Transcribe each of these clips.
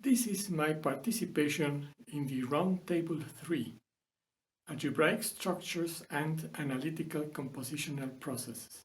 This is my participation in the Roundtable 3, Algebraic Structures and Analytical Compositional Processes.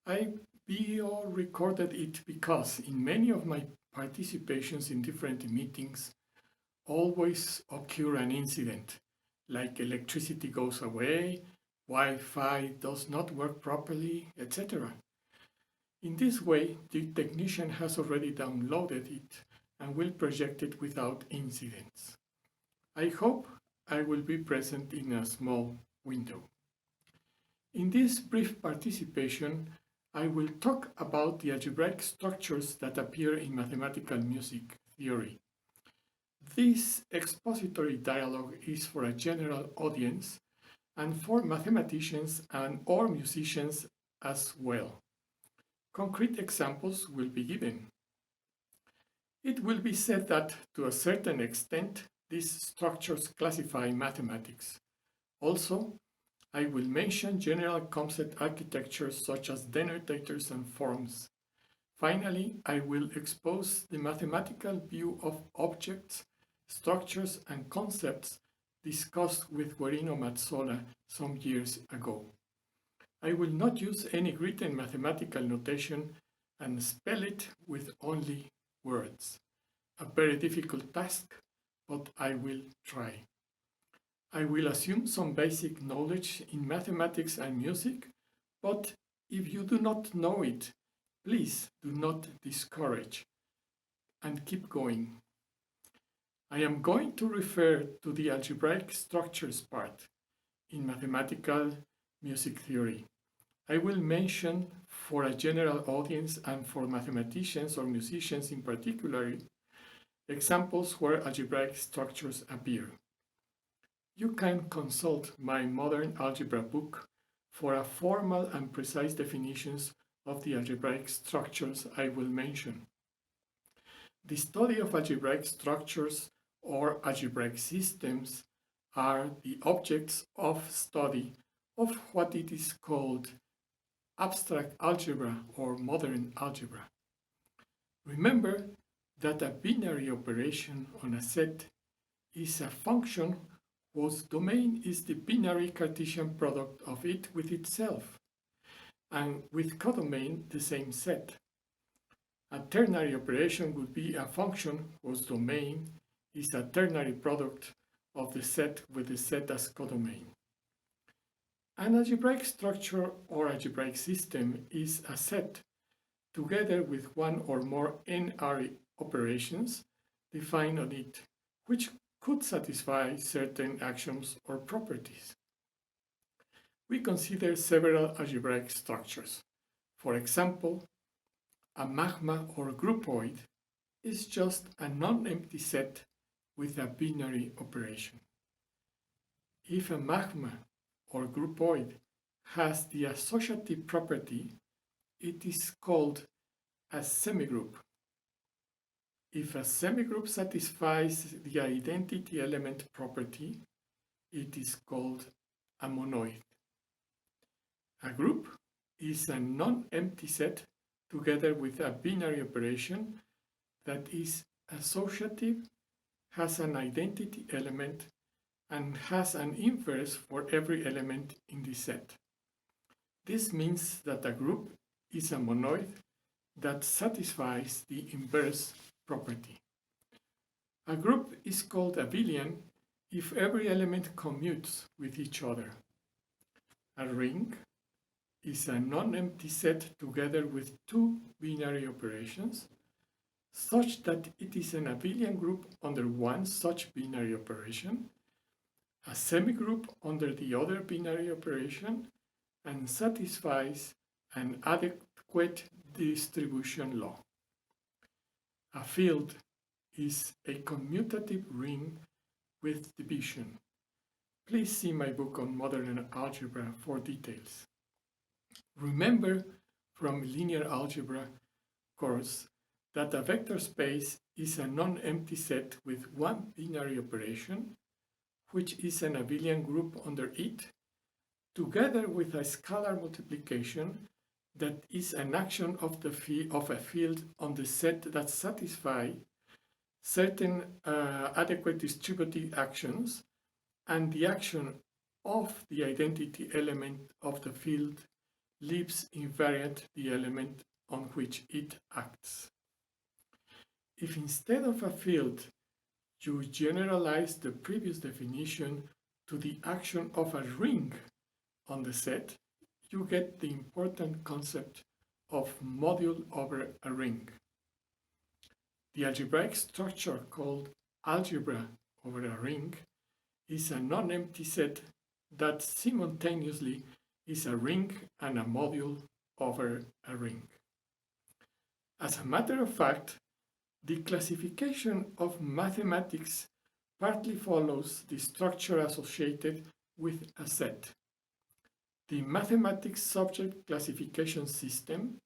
I video recorded it because in many of my participations in different meetings always occur an incident, like electricity goes away, Wi-Fi does not work properly, etc. In this way, the technician has already downloaded it and will project it without incidents. I hope I will be present in a small window. In this brief participation, I will talk about the algebraic structures that appear in mathematical music theory. This expository dialogue is for a general audience and for mathematicians and or musicians as well. Concrete examples will be given. It will be said that, to a certain extent, these structures classify mathematics. Also, I will mention general concept architectures such as denotators and forms. Finally, I will expose the mathematical view of objects, structures, and concepts discussed with Guerino Mazzola some years ago. I will not use any written mathematical notation and spell it with only words. A very difficult task, but I will try. I will assume some basic knowledge in mathematics and music, but if you do not know it, please do not discourage and keep going. I am going to refer to the algebraic structures part in mathematical music theory. I will mention for a general audience and for mathematicians or musicians in particular examples where algebraic structures appear. You can consult my Modern Algebra book for a formal and precise definitions of the algebraic structures I will mention. The study of algebraic structures or algebraic systems are the objects of study of what it is called abstract algebra or modern algebra. Remember that a binary operation on a set is a function whose domain is the binary Cartesian product of it with itself, and with codomain the same set. A ternary operation would be a function whose domain is a ternary product of the set with the set as codomain. An algebraic structure or algebraic system is a set, together with one or more n-ary operations defined on it, which could satisfy certain axioms or properties. We consider several algebraic structures. For example, a magma or groupoid is just a non-empty set with a binary operation. If a magma or groupoid has the associative property, it is called a semigroup. If a semigroup satisfies the identity element property, it is called a monoid. A group is a non-empty set together with a binary operation that is associative, has an identity element, and has an inverse for every element in the set. This means that a group is a monoid that satisfies the inverse property. A group is called abelian if every element commutes with each other. A ring is a non-empty set together with two binary operations, such that it is an abelian group under one such binary operation, a semigroup under the other binary operation, and satisfies an adequate distribution law. A field is a commutative ring with division. Please see my book on modern algebra for details. Remember from linear algebra course that a vector space is a non-empty set with one binary operation, which is an abelian group under it, together with a scalar multiplication that is an action of a field on the set that satisfies certain adequate distributive actions, and the action of the identity element of the field leaves invariant the element on which it acts. If instead of a field you generalize the previous definition to the action of a ring on the set, you get the important concept of module over a ring. The algebraic structure called algebra over a ring is a non-empty set that simultaneously is a ring and a module over a ring. As a matter of fact, the classification of mathematics partly follows the structure associated with a set. The Mathematics Subject Classification System,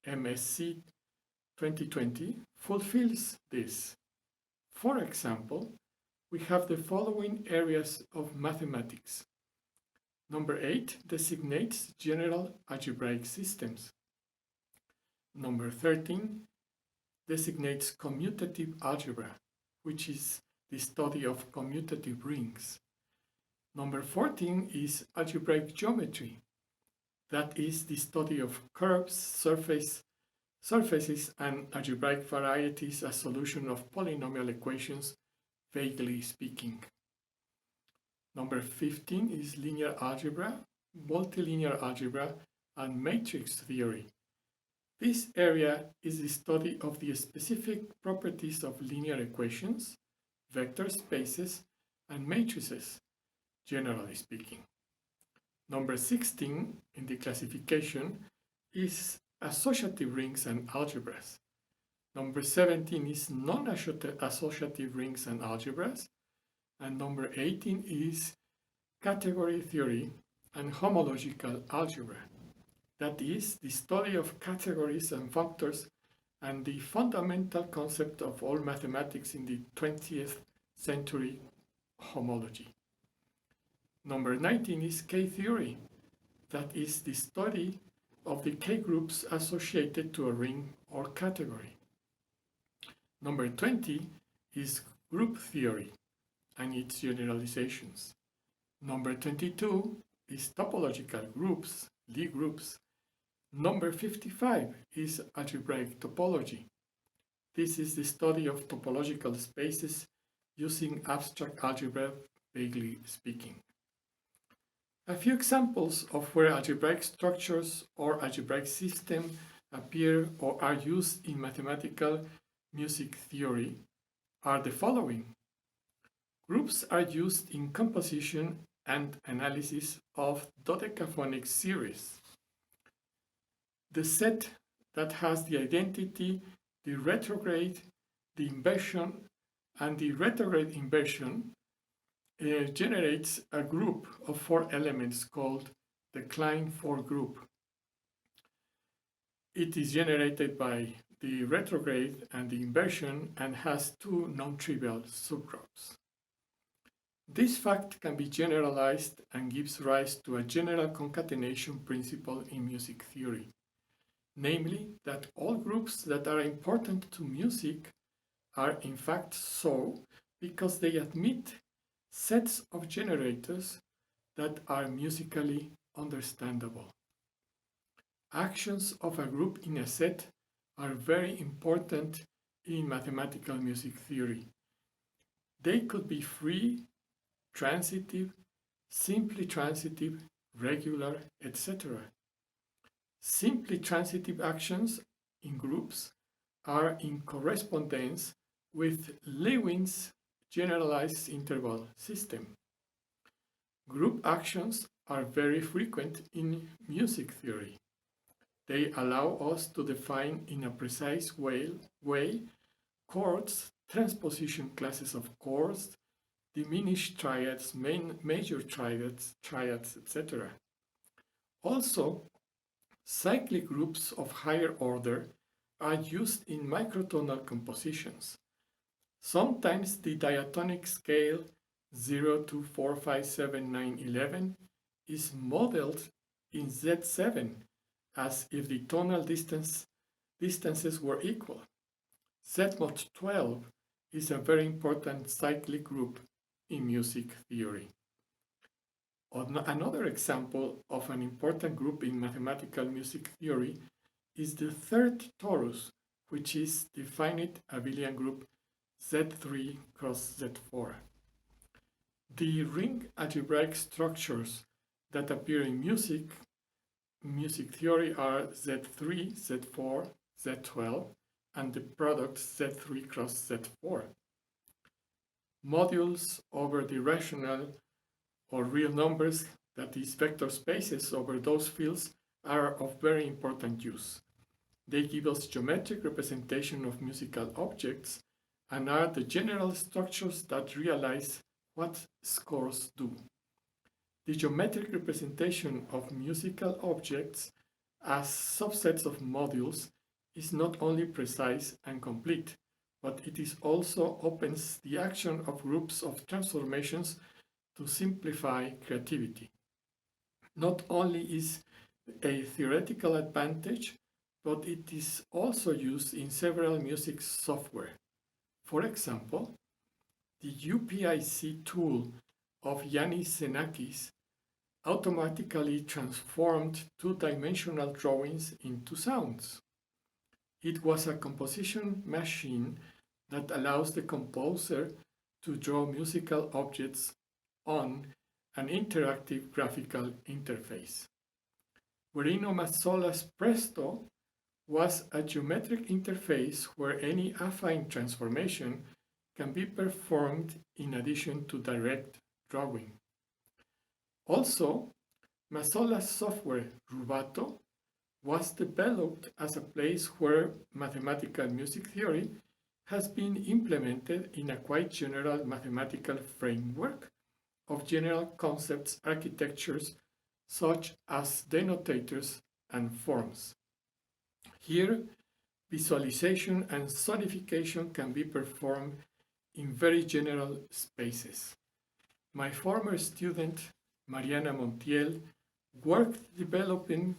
MSC 2020, fulfills this. For example, we have the following areas of mathematics. Number 8 designates general algebraic systems. Number 13 designates commutative algebra, which is the study of commutative rings. Number 14 is algebraic geometry. That is the study of curves, surfaces, and algebraic varieties as solution of polynomial equations, vaguely speaking. Number 15 is linear algebra, multilinear algebra, and matrix theory. This area is the study of the specific properties of linear equations, vector spaces, and matrices, generally speaking. Number 16 in the classification is associative rings and algebras. Number 17 is non-associative rings and algebras. And number 18 is category theory and homological algebra. That is the study of categories and functors and the fundamental concept of all mathematics in the 20th century, homology. Number 19 is K-theory. That is the study of the K-groups associated to a ring or category. Number 20 is group theory and its generalizations. Number 22 is topological groups, Lie groups. Number 55 is algebraic topology. This is the study of topological spaces using abstract algebra, vaguely speaking. A few examples of where algebraic structures or algebraic systems appear or are used in mathematical music theory are the following. Groups are used in composition and analysis of dodecaphonic series. The set that has the identity, the retrograde, the inversion, and the retrograde inversion generates a group of 4 elements called the Klein 4 group. It is generated by the retrograde and the inversion and has 2 non-trivial subgroups. This fact can be generalized and gives rise to a general concatenation principle in music theory, namely that all groups that are important to music are in fact so because they admit sets of generators that are musically understandable. Actions of a group in a set are very important in mathematical music theory. They could be free, transitive, simply transitive, regular, etc. Simply transitive actions in groups are in correspondence with Lewin's generalized interval system. Group actions are very frequent in music theory. They allow us to define in a precise way chords, transposition classes of chords, diminished triads, major triads, etc. Also, cyclic groups of higher order are used in microtonal compositions. Sometimes the diatonic scale 0, 2, 4, 5, 7, 9, 11 is modeled in Z7 as if the tonal distances were equal. Z mod 12 is a very important cyclic group in music theory. Another example of an important group in mathematical music theory is the third torus, which is the finite abelian group Z3 cross Z4. The ring algebraic structures that appear in music theory are Z3, Z4, Z12, and the product Z3 cross Z4. Modules over the rational or real numbers, that is vector spaces over those fields, are of very important use. They give us geometric representation of musical objects and are the general structures that realize what scores do. The geometric representation of musical objects as subsets of modules is not only precise and complete, but it is also opens the action of groups of transformations to simplify creativity. Not only is a theoretical advantage, but it is also used in several music software. For example, the UPIC tool of Yannis Xenakis automatically transformed two-dimensional drawings into sounds. It was a composition machine that allows the composer to draw musical objects on an interactive graphical interface. Guerino Mazzola's Presto was a geometric interface where any affine transformation can be performed in addition to direct drawing. Also, Mazzola's software Rubato was developed as a place where mathematical music theory has been implemented in a quite general mathematical framework of general concepts architectures such as denotators and forms. Here, visualization and sonification can be performed in very general spaces. My former student, Mariana Montiel, worked developing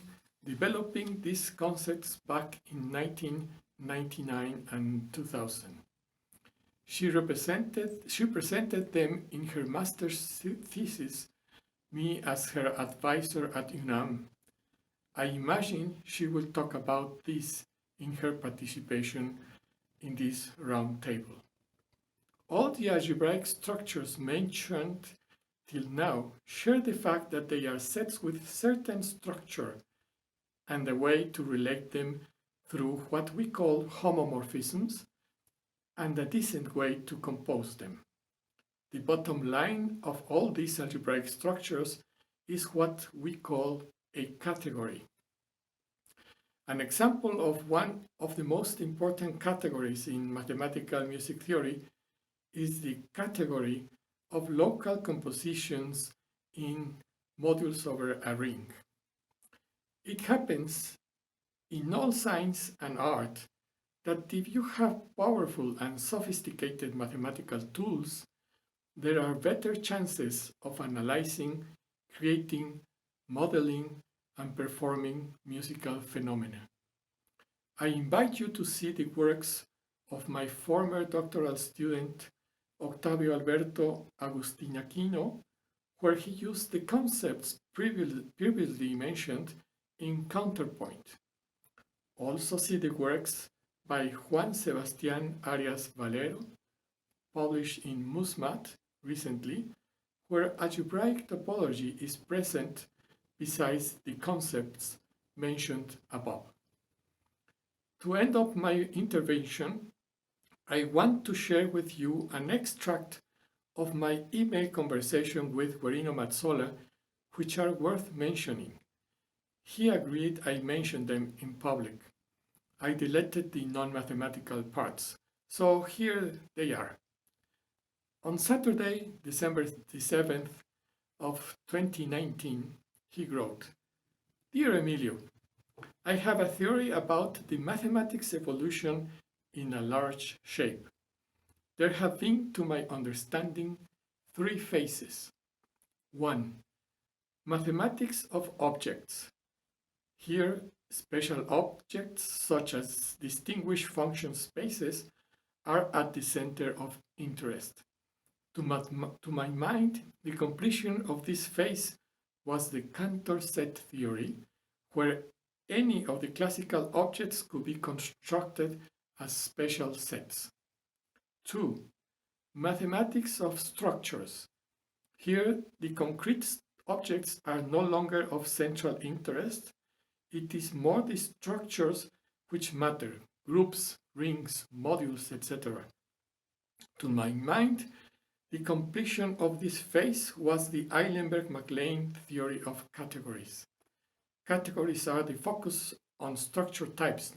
these concepts back in 1999 and 2000. She presented them in her master's thesis, me as her advisor at UNAM. I imagine she will talk about this in her participation in this round table. All the algebraic structures mentioned till now share the fact that they are sets with certain structure and a way to relate them through what we call homomorphisms and a decent way to compose them. The bottom line of all these algebraic structures is what we call a category. An example of one of the most important categories in mathematical music theory is the category of local compositions in modules over a ring. It happens in all science and art that if you have powerful and sophisticated mathematical tools, there are better chances of analyzing, creating, modeling, and performing musical phenomena. I invite you to see the works of my former doctoral student, Octavio Alberto Agustinaquino, where he used the concepts previously mentioned in counterpoint. Also see the works by Juan Sebastián Arias Valero, published in MusMat recently, where algebraic topology is present besides the concepts mentioned above. To end up my intervention, I want to share with you an extract of my email conversation with Guerino Mazzola, which are worth mentioning. He agreed I mention them in public. I deleted the non-mathematical parts, so here they are. On Saturday, December 7th of 2019, he wrote, "Dear Emilio, I have a theory about the mathematics evolution in a large shape. There have been, to my understanding, 3 phases. 1. Mathematics of objects. Here, special objects such as distinguished function spaces are at the center of interest. To my mind, the completion of this phase was the Cantor set theory, where any of the classical objects could be constructed as special sets. 2. Mathematics of structures. Here, the concrete objects are no longer of central interest. It is more the structures which matter, groups, rings, modules, etc. To my mind, the completion of this phase was the Eilenberg-MacLane theory of categories. Categories are the focus on structure types,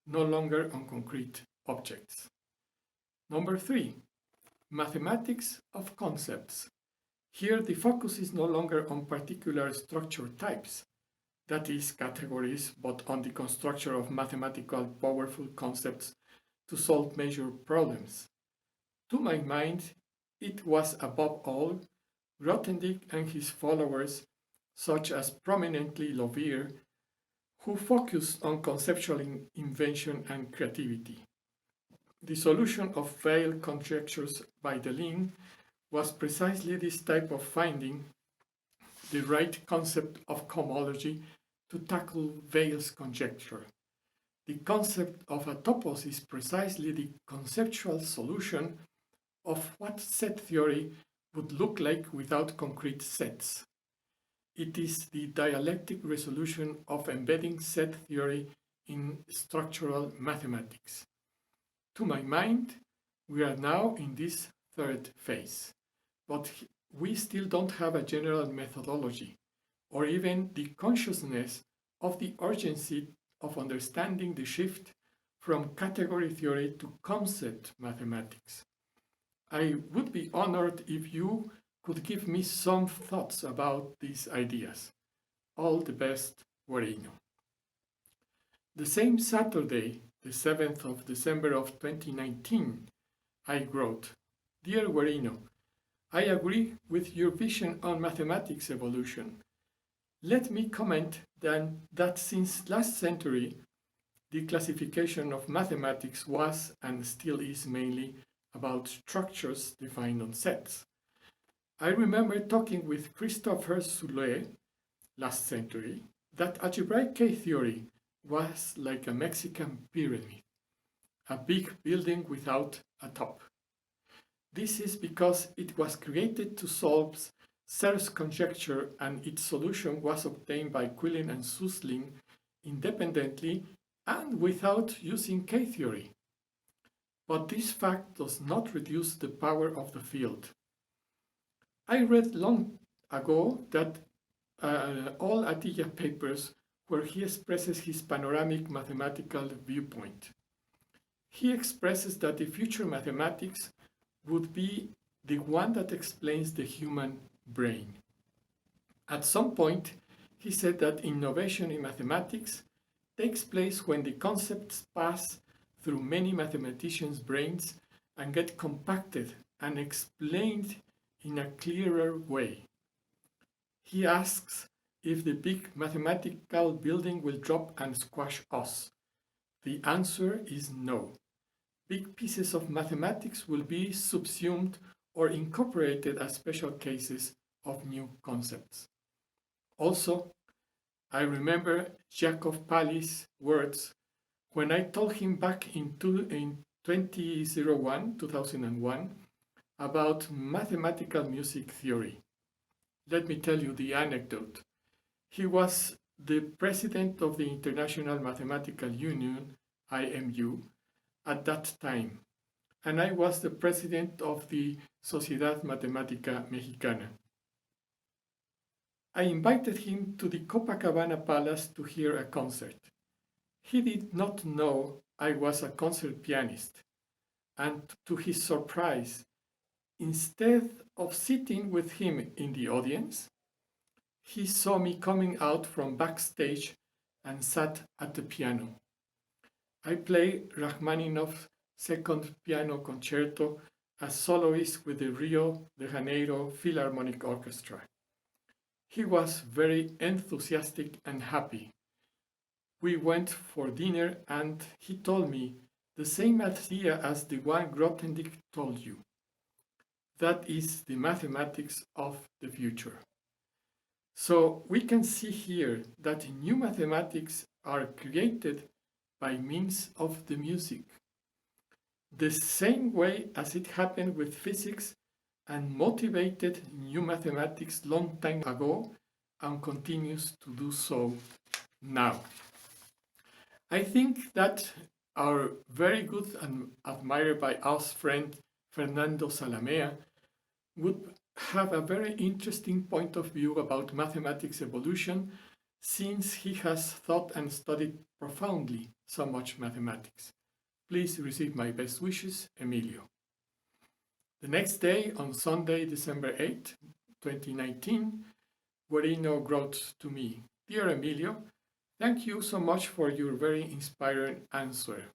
no longer on concrete objects. Number 3, mathematics of concepts. Here the focus is no longer on particular structure types, that is, categories, but on the construction of mathematical powerful concepts to solve major problems. To my mind, it was above all Grothendieck and his followers, such as prominently Liouville, who focused on conceptual invention and creativity. The solution of Veil conjectures by Deligne was precisely this type of finding the right concept of cohomology to tackle Veil's conjecture. The concept of a topos is precisely the conceptual solution of what set theory would look like without concrete sets. It is the dialectic resolution of embedding set theory in structural mathematics. To my mind, we are now in this third phase, but we still don't have a general methodology or even the consciousness of the urgency of understanding the shift from category theory to concept mathematics. I would be honored if you could give me some thoughts about these ideas. All the best, Guerino. The same Saturday, the 7th of December of 2019, I wrote, Dear Guerino, I agree with your vision on mathematics evolution. Let me comment then that since last century, the classification of mathematics was and still is mainly about structures defined on sets. I remember talking with Christopher Soulet last century that algebraic K-theory was like a Mexican pyramid, a big building without a top. This is because it was created to solve Serre's conjecture and its solution was obtained by Quillen and Suslin independently and without using K-theory. But this fact does not reduce the power of the field. I read long ago that all Atiyah papers where he expresses his panoramic mathematical viewpoint. He expresses that the future mathematics would be the one that explains the human brain. At some point, he said that innovation in mathematics takes place when the concepts pass through many mathematicians' brains and get compacted and explained in a clearer way. He asks if the big mathematical building will drop and squash us. The answer is no. Big pieces of mathematics will be subsumed or incorporated as special cases of new concepts. Also, I remember Jacob Pally's words when I told him back in 2001, about mathematical music theory. Let me tell you the anecdote. He was the president of the International Mathematical Union, IMU, at that time, and I was the president of the Sociedad Matemática Mexicana. I invited him to the Copacabana Palace to hear a concert. He did not know I was a concert pianist, and to his surprise, instead of sitting with him in the audience, he saw me coming out from backstage and sat at the piano. I play Rachmaninoff's Second Piano Concerto as soloist with the Rio de Janeiro Philharmonic Orchestra. He was very enthusiastic and happy. We went for dinner and he told me, the same idea as the one Grothendieck told you. That is the mathematics of the future. So we can see here that new mathematics are created by means of the music. The same way as it happened with physics and motivated new mathematics long time ago and continues to do so now. I think that our very good and admired by us friend Fernando Salamea would have a very interesting point of view about mathematics evolution, since he has thought and studied profoundly so much mathematics. Please receive my best wishes, Emilio. The next day, on Sunday, December 8, 2019, Guerino wrote to me, "Dear Emilio, thank you so much for your very inspiring answer.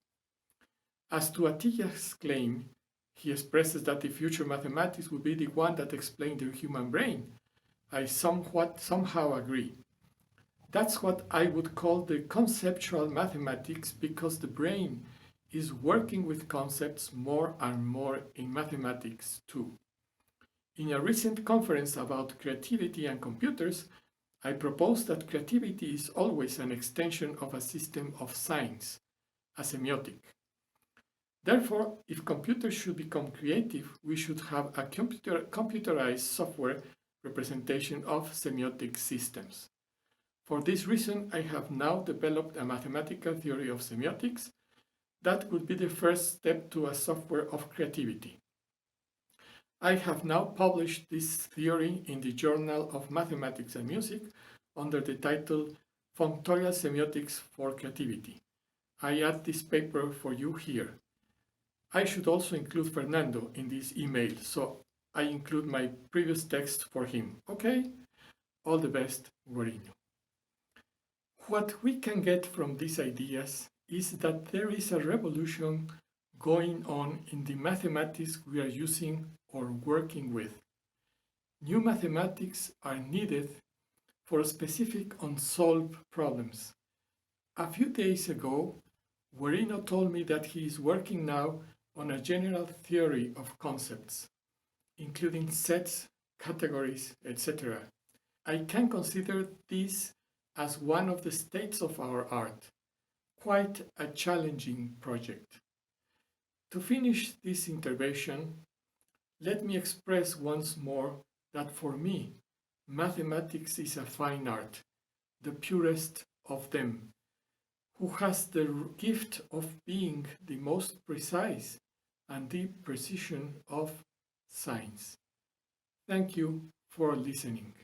As to Atilla's claim, he expresses that the future mathematics will be the one that explains the human brain. I somehow agree. That's what I would call the conceptual mathematics, because the brain is working with concepts more and more in mathematics too. In a recent conference about creativity and computers, I proposed that creativity is always an extension of a system of science, a semiotic. Therefore, if computers should become creative, we should have a computerized software representation of semiotic systems. For this reason, I have now developed a mathematical theory of semiotics that would be the first step to a software of creativity. I have now published this theory in the Journal of Mathematics and Music under the title Functorial Semiotics for Creativity. I add this paper for you here. I should also include Fernando in this email, so I include my previous text for him. Okay? All the best, Guerino." What we can get from these ideas is that there is a revolution going on in the mathematics we are using or working with. New mathematics are needed for specific unsolved problems. A few days ago, Guerino told me that he is working now on a general theory of concepts, including sets, categories, etc. I can consider this as one of the states of our art, quite a challenging project. To finish this intervention, let me express once more that for me, mathematics is a fine art, the purest of them, who has the gift of being the most precise and deep precision of science. Thank you for listening.